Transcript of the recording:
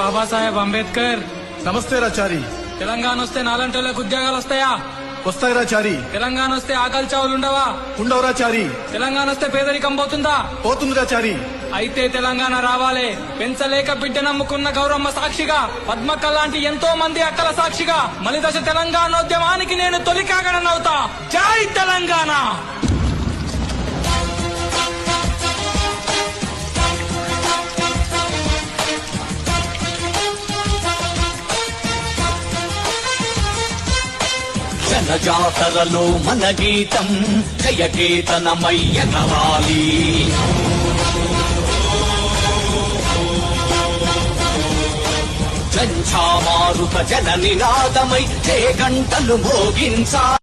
బాబాసాహెబ్ అంబేద్కర్. నమస్తే రాచారి. తెలంగాణ వస్తే నాలంటోళ్ళకు ఉద్యోగాలు వస్తాయా? వస్తాయిరా చారి. తెలంగాణ వస్తే ఆకలి చావులు ఉండవా? ఉండవురా చారి. తెలంగాణ వస్తే పేదరికం పోతుందా? పోతుందిరా చారి. అయితే తెలంగాణ రావాలే. పెంచలేక బిడ్డ నమ్ముకున్న గౌరమ్మ సాక్షిగా, పద్మక్క లాంటి ఎంతో మంది అక్కల సాక్షిగా మలిదశ తెలంగాణోద్యమానికి నేను తొలి కాగడనవుతా. జై తెలంగాణ. జనజాతరలో మన గీతం జయకేతనమయ్యగవాలి. జంఝామారుత జన నినాదమై జయ గంటలు మోగించా.